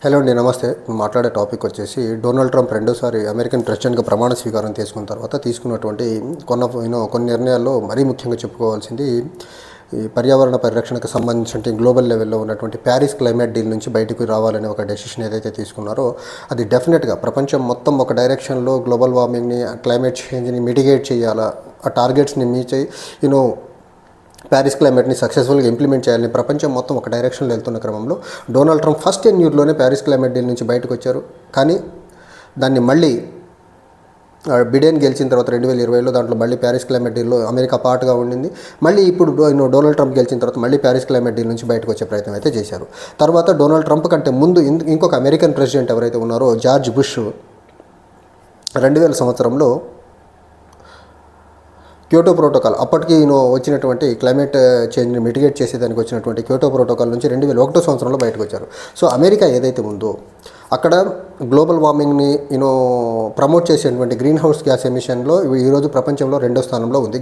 Hello అండి, నమస్తే. మాట్లాడే టాపిక్ వచ్చేసి డొనాల్డ్ ట్రంప్ రెండోసారి అమెరికన్ ప్రెసిడెంట్గా ప్రమాణ స్వీకారం తీసుకున్న తర్వాత తీసుకున్నటువంటి కొన్ని నిర్ణయాల్లో మరీ ముఖ్యంగా చెప్పుకోవాల్సింది ఈ పర్యావరణ పరిరక్షణకు సంబంధించిన గ్లోబల్ లెవెల్లో ఉన్నటువంటి ప్యారిస్ క్లైమేట్ డీల్ నుంచి బయటకు రావాలనే ఒక డెసిషన్ ఏదైతే తీసుకున్నారో అది డెఫినెట్గా ప్రపంచం మొత్తం ఒక డైరెక్షన్లో గ్లోబల్ వార్మింగ్ని, క్లైమేట్ చేంజ్ని మిటిగేట్ చేయాలా, ఆ టార్గెట్స్ని మీట్ ప్యారిస్ క్లైమేట్ని సక్సెస్ఫుల్గా ఇంప్లిమెంట్ చేయాలని ప్రపంచం మొత్తం ఒక డైరెక్షన్లో వెళ్తున్న క్రమంలో డొనాల్డ్ ట్రంప్ ఫస్ట్ టెన్యూర్లోనే ప్యారిస్ క్లైమేట్ డీల్ నుంచి బయటకు వచ్చారు. కానీ దాన్ని మళ్ళీ బిడెన్ గెలిచిన తర్వాత 2020లో దాంట్లో మళ్ళీ ప్యారిస్ క్లైమేట్ డీల్లో అమెరికా పార్ట్గా ఉండింది. మళ్ళీ ఇప్పుడు డొనాల్డ్ ట్రంప్ గెలిచిన తర్వాత మళ్ళీ ప్యారిస్ క్లైమేట్ డీల్ నుంచి బయటకు వచ్చే ప్రయత్నం అయితే చేశారు. తర్వాత డొనాల్డ్ ట్రంప్ కంటే ముందు ఇంకొక అమెరికన్ ప్రెసిడెంట్ ఎవరైతే ఉన్నారో జార్జ్ బుష్ 2000 సంవత్సరంలో క్యోటో ప్రోటోకాల్, అప్పటికి వచ్చినటువంటి క్లైమేట్ చేంజ్ని మిటిగేట్ చేసేదానికి వచ్చినటువంటి క్యోటో ప్రోటోకాల్ నుంచి 2001 సంవత్సరంలో బయటకు వచ్చారు. సో అమెరికా ఏదైతే ఉందో అక్కడ గ్లోబల్ వార్మింగ్ని ప్రమోట్ చేసేటువంటి గ్రీన్ హౌస్ గ్యాస్ ఎమిషన్లో ఈరోజు ప్రపంచంలో 2వ స్థానంలో ఉంది.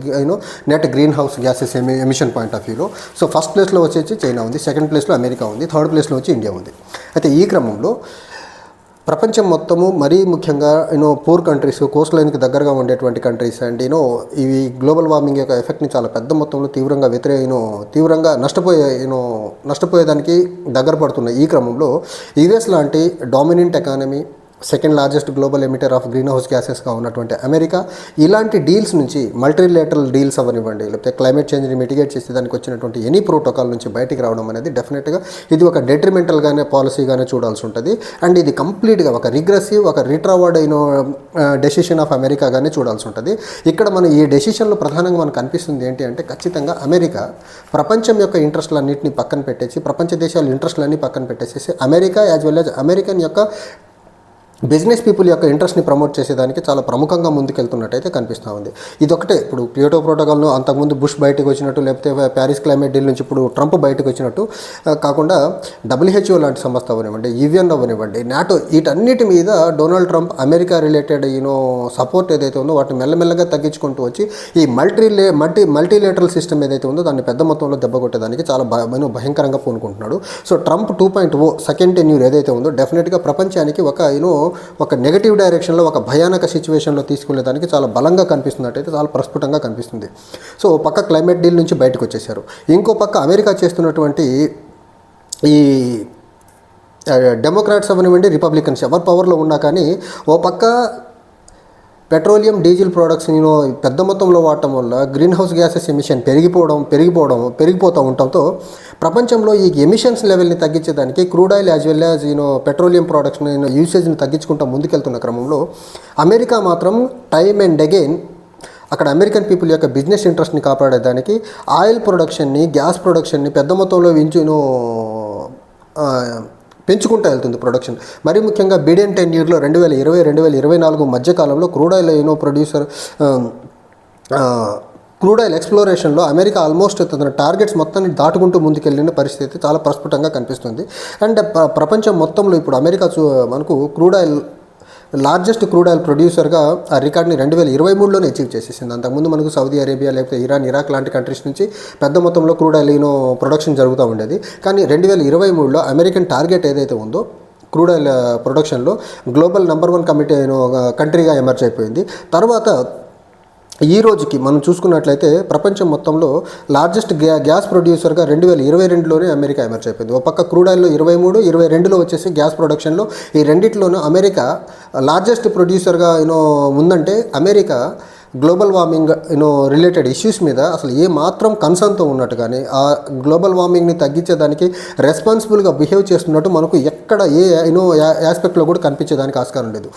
Net green house gases emission point of వ్యూలో. సో ఫస్ట్ ప్లేస్లో వచ్చేసి చైనా ఉంది, సెకండ్ ప్లేస్లో అమెరికా ఉంది, థర్డ్ ప్లేస్లో వచ్చి ఇండియా ఉంది. అయితే ఈ క్రమంలో ప్రపంచం మొత్తము మరీ ముఖ్యంగా పూర్ కంట్రీస్, కోస్ట్ లైన్కి దగ్గరగా ఉండేటువంటి కంట్రీస్ అండ్ ఇవి గ్లోబల్ వార్మింగ్ యొక్క ఎఫెక్ట్ని చాలా పెద్ద మొత్తంలో తీవ్రంగా నష్టపోయేదానికి దగ్గర పడుతున్న ఈ క్రమంలో యుఎస్ లాంటి dominant economy, second largest global emitter of greenhouse గ్యాసెస్గా ఉన్నటువంటి అమెరికా ఇలాంటి డీల్స్ నుంచి, మల్టీలేటరల్ డీల్స్ అవనివ్వండి, లేకపోతే క్లైమేట్ చేంజ్ని మిటిగేట్ చేసేదానికి వచ్చినటువంటి ఎనీ ప్రోటోకాల్ నుంచి బయటికి రావడం అనేది డెఫినెట్గా ఇది ఒక డెట్రిమెంటల్గానే పాలసీగానే చూడాల్సి ఉంటుంది. అండ్ ఇది కంప్లీట్గా ఒక రిగ్రెసివ్, ఒక రిట్రావర్డ్ డెసిషన్ ఆఫ్ అమెరికాగానే చూడాల్సి ఉంటుంది. ఇక్కడ మనం ఈ డెసిషన్లో ప్రధానంగా మనకు అనిపిస్తుంది ఏంటి అంటే, ఖచ్చితంగా అమెరికా ప్రపంచం యొక్క ఇంట్రెస్ట్లన్నింటినీ పక్కన పెట్టేసి, ప్రపంచ దేశాల ఇంట్రెస్ట్లన్నీ పక్కన పెట్టేసేసి America as well as American యొక్క బిజినెస్ పీపుల్ యొక్క ఇంట్రెస్ట్ని ప్రమోట్ చేసేదానికి చాలా ప్రముఖంగా ముందుకెళ్తున్నట్టయితే కనిపిస్తూ ఉంది. ఇదొకటే ఇప్పుడు క్యోటో ప్రోటోకాల్ను అంతకుముందు బుష్ బయటకు వచ్చినట్టు, లేకపోతే ప్యారిస్ క్లైమేట్ డీల్ నుంచి ఇప్పుడు ట్రంప్ బయటకు వచ్చినట్టు కాకుండా WHO లాంటి సంస్థ అవనివ్వండి, UN అవనివ్వండి, నాటో, వీటన్నిటి మీద Donald Trump America related support ఏదైతే ఉందో వాటిని మెల్లమెల్లగా తగ్గించుకుంటూ వచ్చి ఈ మల్టీలేటరల్ సిస్టమ్ ఏదైతే ఉందో దాన్ని పెద్ద మొత్తంలో దెబ్బ కొట్టేదానికి చాలా భయంకరంగా పూనుకుంటున్నాడు. సో ట్రంప్ 2.0 సెకండ్ టెన్యూర్ ఏదైతే ఉందో డెఫినెట్గా ప్రపంచానికి ఒక నెగటివ్ డైరెక్షన్లో, ఒక భయానక సిచ్యువేషన్లో తీసుకునేదానికి చాలా బలంగా కనిపిస్తున్నట్టయితే చాలా ప్రస్ఫుటంగా కనిపిస్తుంది. సో పక్క క్లైమేట్ డీల్ నుంచి బయటకు వచ్చేసారు. ఇంకో పక్క అమెరికా చేస్తున్నటువంటి ఈ డెమోక్రాట్స్ అవనివ్వండి, రిపబ్లికన్స్ ఎవరు పవర్లో ఉన్నా కానీ ఓ పక్క పెట్రోలియం, డీజిల్ ప్రోడక్ట్స్ పెద్ద మొత్తంలో వాడటం వల్ల గ్రీన్ హౌస్ గ్యాసెస్ ఎమిషన్ పెరిగిపోతూ ఉండటంతో ప్రపంచంలో ఈ ఎమిషన్స్ లెవెల్ని తగ్గించేదానికి crude oil as well as petroleum products యూసేజ్ని తగ్గించుకుంటూ ముందుకెళ్తున్న క్రమంలో అమెరికా మాత్రం టైమ్ అండ్ అగైన్ అక్కడ అమెరికన్ పీపుల్ యొక్క బిజినెస్ ఇంట్రెస్ట్ని కాపాడేదానికి ఆయిల్ ప్రొడక్షన్ని, గ్యాస్ ప్రొడక్షన్ని పెద్ద మొత్తంలో పెంచుకుంటూ వెళ్తుంది ప్రొడక్షన్. మరీ ముఖ్యంగా బిడెన్ టెన్యూర్లో 2020-2024 మధ్యకాలంలో క్రూడ్ ఆయిల్ ఎక్స్ప్లోరేషన్లో అమెరికా ఆల్మోస్ట్ తన టార్గెట్స్ మొత్తాన్ని దాటుకుంటూ ముందుకెళ్ళిన పరిస్థితి చాలా ప్రస్ఫుటంగా కనిపిస్తుంది. అండ్ ప్రపంచం మొత్తంలో ఇప్పుడు అమెరికా మనకు లార్జెస్ట్ క్రూడ్ ఆయిల్ ప్రొడ్యూసర్గా ఆ రికార్డ్ని 2023లోనే అచీవ్ చేసేసింది. అంతకుముందు మనకు సౌదీ అరేబియా, లేకపోతే ఇరాన్, ఇరాక్ లాంటి కంట్రీస్ నుంచి పెద్ద మొత్తంలో క్రూడ్ ఆయిల్ ప్రొడక్షన్ జరుగుతూ ఉండేది. కానీ 2023లో అమెరికన్ టార్గెట్ ఏదైతే ఉందో క్రూడ్ ఆయిల్ ప్రొడక్షన్లో గ్లోబల్ నెంబర్ 1 కంట్రీగా ఎమర్జ్ అయిపోయింది. తర్వాత ఈ రోజుకి మనం చూసుకున్నట్లయితే ప్రపంచం మొత్తంలో లార్జెస్ట్ గ్యాస్ ప్రొడ్యూసర్గా 2022లోనే అమెరికా ఎమర్జ్ అయిపోయింది. ఒక పక్క క్రూడ్ ఆయిల్లో 23, 22లో వచ్చేసి గ్యాస్ ప్రొడక్షన్లో ఈ రెండిట్లోనూ అమెరికా లార్జెస్ట్ ప్రొడ్యూసర్గా ఉందంటే America global warming related issues మీద అసలు ఏ మాత్రం కన్సర్న్తో ఉన్నట్టు కానీ ఆ గ్లోబల్ వార్మింగ్ని తగ్గించేదానికి రెస్పాన్సిబుల్గా బిహేవ్ చేస్తున్నట్టు మనకు ఎక్కడ ఏ ఆస్పెక్ట్లో కూడా కనిపించేదానికి ఆస్కారం లేదు.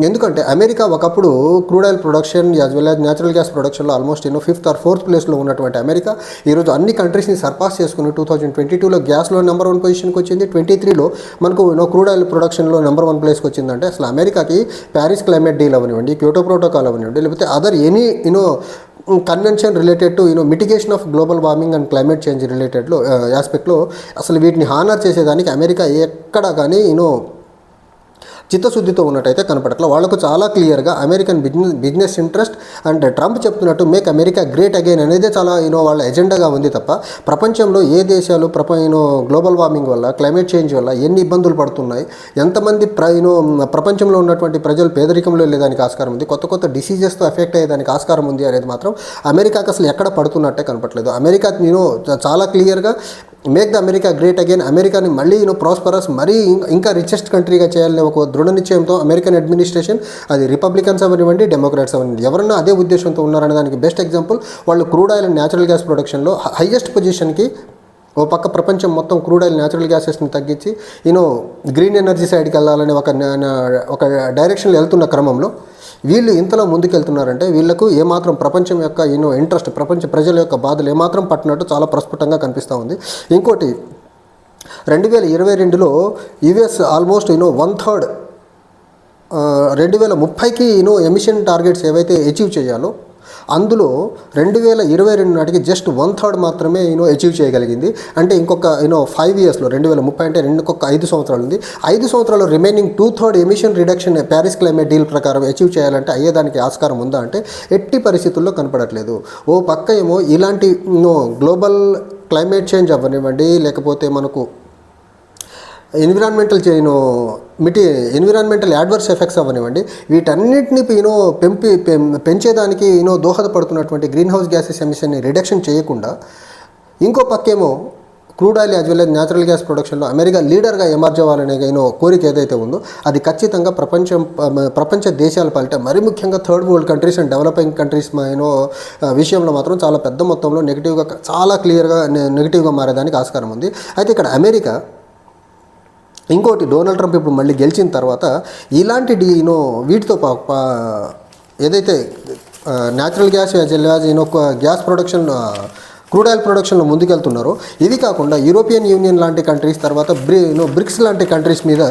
ఎందుకంటే అమెరికా ఒకప్పుడు crude oil production as well as natural gas ప్రొడక్షన్లో ఆల్మోస్ట్ 5th or 4th ప్లేస్లో ఉన్నటువంటి అమెరికా ఈరోజు అన్ని కంట్రీస్ని సర్పాస్ చేసుకుని 2022లో గ్యాస్లో నెంబర్ 1 పొజిషన్కి వచ్చింది. 23లో మనకు క్రూడ్ ఆయిల్ ప్రొడక్షన్లో నెంబర్ 1 ప్లేస్కి వచ్చిందంటే అసలు అమెరికాకి ప్యారిస్ క్లైమేట్ డీల్ అవనివ్వండి, క్యోటో ప్రోటోకాల్ అవనివ్వండి, లేకపోతే other any convention related to mitigation of global warming and climate change రిలేటెడ్లో ఆస్పెక్ట్లో అసలు వీటిని హానర్ చేసేదానికి అమెరికా ఎక్కడ కానీ చిత్తశుద్ధితో ఉన్నట్టయితే కనపడట్ల. వాళ్ళకు చాలా క్లియర్గా American business interest and Trump చెప్తున్నట్టు మేక్ అమెరికా గ్రేట్ అగైన్ అనేదే చాలా వాళ్ళ ఎజెండాగా ఉంది తప్ప ప్రపంచంలో ఏ దేశాలు గ్లోబల్ వార్మింగ్ వల్ల, క్లైమేట్ చేంజ్ వల్ల ఎన్ని ఇబ్బందులు పడుతున్నాయి, ఎంతమంది ప్రపంచంలో ఉన్నటువంటి ప్రజలు పేదరికంలో వెళ్ళేదానికి ఆస్కారం ఉంది, కొత్త కొత్త డిసీజెస్తో ఎఫెక్ట్ అయ్యేదానికి ఆస్కారం ఉంది అనేది మాత్రం అమెరికాకు అసలు ఎక్కడ పడుతున్నట్టే కనపట్లేదు. అమెరికా చాలా క్లియర్గా make the America great again, అమెరికాని మళ్ళీ ప్రాస్పరస్, మరీ ఇంకా రిచెస్ట్ కంట్రీగా చేయాలనే ఒక దృఢ నిశ్చయంతో అమెరికన్ అడ్మినిస్ట్రేషన్, అది రిపబ్లికన్స్ అవనివ్వండి, డెమోక్రాట్స్ అవనివ్వండి, ఎవరన్నా అదే ఉద్దేశంతో ఉన్నారనే దానికి బెస్ట్ ఎగ్జాంపుల్ వాళ్ళు crude oil and natural gas ప్రొడక్షన్లో హైయెస్ట్ పొజిషన్కి ఓ పక్క ప్రపంచం మొత్తం క్రూడ్ ఆయిల్ న్యాచురల్ గ్యాసెస్ని తగ్గించి గ్రీన్ ఎనర్జీ సైడ్కి వెళ్ళాలని ఒక డైరెక్షన్లో వెళ్తున్న క్రమంలో వీళ్ళు ఇంతలో ముందుకెళ్తున్నారంటే వీళ్ళకు ఏమాత్రం ప్రపంచం యొక్క ఇంట్రెస్ట్, ప్రపంచ ప్రజల యొక్క బాధలు ఏమాత్రం పట్టినట్టు చాలా ప్రస్ఫుటంగా కనిపిస్తూ ఉంది. ఇంకోటి 2022లో యుఎస్ ఆల్మోస్ట్ 1/3 2030కి ఎమిషన్ టార్గెట్స్ ఏవైతే అచీవ్ చేయాలో అందులో 2022 నాటికి జస్ట్ 1/3 మాత్రమే అచీవ్ చేయగలిగింది. అంటే ఇంకొక 5 ఇయర్స్లో 2030 అంటే ఇంకొక 5 సంవత్సరాలు ఉంది. 5 సంవత్సరాలు remaining 2/3 emission reduction Paris climate deal ప్రకారం అచీవ్ చేయాలంటే అయ్యేదానికి ఆస్కారం ఉందా అంటే ఎట్టి పరిస్థితుల్లో కనపడట్లేదు. ఓ పక్క ఇలాంటి గ్లోబల్ క్లైమేట్ చేంజ్ అవ్వనివ్వండి, లేకపోతే మనకు ఎన్విరాన్మెంటల్ యాడ్వర్స్ ఎఫెక్ట్స్ అవ్వనివ్వండి, వీటన్నిటిని పెంచేదానికి దోహదపడుతున్నటువంటి గ్రీన్ హౌస్ గ్యాసెస్ ఎమిషన్ని రిడక్షన్ చేయకుండా ఇంకో పక్కేమో crude oil as well as natural gas ప్రొడక్షన్లో అమెరికా లీడర్గా ఎమర్జ్ అవ్వాలనే కోరిక ఏదైతే ఉందో అది ఖచ్చితంగా ప్రపంచ దేశాల పాలిట మరీ ముఖ్యంగా third world countries and developing countries విషయంలో మాత్రం చాలా పెద్ద మొత్తంలో నెగిటివ్గా, చాలా క్లియర్గా నెగిటివ్గా మారేదానికి ఆస్కారం ఉంది. అయితే ఇక్కడ అమెరికా ఇంకోటి, డొనాల్డ్ ట్రంప్ ఇప్పుడు మళ్ళీ గెలిచిన తర్వాత ఇలాంటి వీటితో ఏదైతే natural gas gas production, crude oil ప్రొడక్షన్లో ముందుకెళ్తున్నారో ఇవి కాకుండా యూరోపియన్ యూనియన్ లాంటి కంట్రీస్, తర్వాత బ్రిక్స్ లాంటి కంట్రీస్ మీద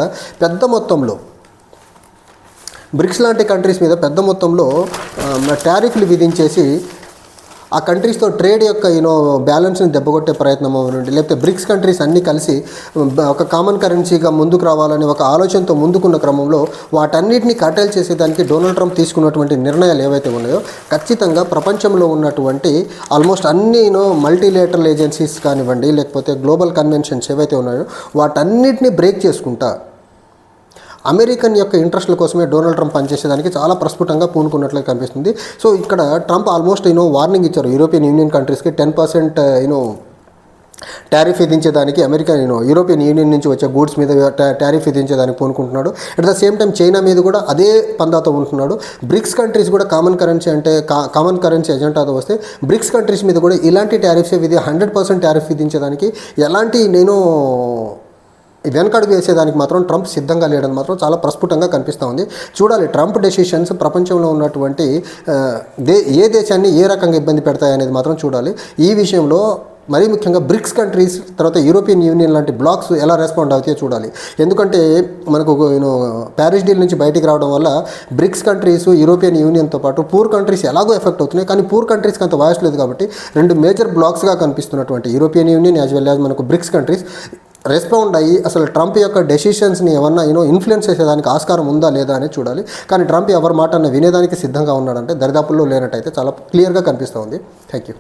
పెద్ద మొత్తంలో టారిఫ్లు విధించేసి ఆ కంట్రీస్తో ట్రేడ్ యొక్క బ్యాలెన్స్ని దెబ్బకొట్టే ప్రయత్నం అవ్వనండి, లేకపోతే బ్రిక్స్ కంట్రీస్ అన్నీ కలిసి ఒక కామన్ కరెన్సీగా ముందుకు రావాలని ఒక ఆలోచనతో ముందుకున్న క్రమంలో వాటన్నిటిని కర్టైల్ చేసేదానికి డొనాల్డ్ ట్రంప్ తీసుకున్నటువంటి నిర్ణయాలు ఏవైతే ఉన్నాయో ఖచ్చితంగా ప్రపంచంలో ఉన్నటువంటి ఆల్మోస్ట్ అన్ని మల్టీలేటరల్ ఏజెన్సీస్ కానివ్వండి, లేకపోతే గ్లోబల్ కన్వెన్షన్స్ ఏవైతే ఉన్నాయో వాటన్నిటిని బ్రేక్ చేసుకుంటా అమెరికన్ యొక్క ఇంట్రెస్ట్ల కోసమే డొనాల్డ్ ట్రంప్ పనిచేసేదానికి చాలా ప్రస్ఫుటంగా పూనుకున్నట్లు కనిపిస్తుంది. సో ఇక్కడ ట్రంప్ ఆల్మోస్ట్ వార్నింగ్ ఇచ్చారు యూరోపియన్ యూనియన్ కంట్రీస్కి 10% టారిఫ్ విధించేదానికి. అమెరికా యూరోపియన్ యూనియన్ నుంచి వచ్చే గూడ్స్ మీద టారిఫ్ విధించేదానికి పూనుకుంటున్నాడు. At the same time China మీద కూడా అదే పందాతో ఉంటున్నాడు. బ్రిక్స్ కంట్రీస్ కూడా కామన్ కరెన్సీ ఎజెండాతో వస్తే బ్రిక్స్ కంట్రీస్ మీద కూడా ఇలాంటి టారిఫ్స్ 100% టారిఫ్ విధించేదానికి ఎలాంటి వెనకడుగు వేసేదానికి మాత్రం ట్రంప్ సిద్ధంగా లేడని మాత్రం చాలా ప్రస్ఫుటంగా కనిపిస్తూ ఉంది. చూడాలి ట్రంప్ డెసిషన్స్ ప్రపంచంలో ఉన్నటువంటి ఏ దేశాన్ని ఏ రకంగా ఇబ్బంది పెడతాయనేది మాత్రం చూడాలి. ఈ విషయంలో మరీ ముఖ్యంగా బ్రిక్స్ కంట్రీస్, తర్వాత యూరోపియన్ యూనియన్ లాంటి బ్లాక్స్ ఎలా రెస్పాండ్ అవుతాయో చూడాలి. ఎందుకంటే మనకు ప్యారిస్ డీల్ నుంచి బయటికి రావడం వల్ల బ్రిక్స్ కంట్రీస్, యూరోపియన్ యూనియన్తో పాటు పూర్ కంట్రీస్ ఎలాగో ఎఫెక్ట్ అవుతున్నాయి. కానీ పూర్ కంట్రీస్కి అంత వాయిస్ లేదు కాబట్టి 2 మేజర్ బ్లాక్స్గా కనిపిస్తున్నటువంటి European union as well as మనకు బ్రిక్స్ కంట్రీస్ రెస్పాండ్ అయ్యి అసలు ట్రంప్ యొక్క డెసిషన్స్ని ఏమన్నా ఇన్ఫ్లుయెన్స్ చేసేదానికి ఆస్కారం ఉందా లేదా అనేది చూడాలి. కానీ ట్రంప్ ఎవరి మాట వినేదానికి సిద్ధంగా ఉన్నాడంటే దరిదాపుల్లో లేనట్టయితే చాలా క్లియర్గా కనిపిస్తూ ఉంది. Thank you.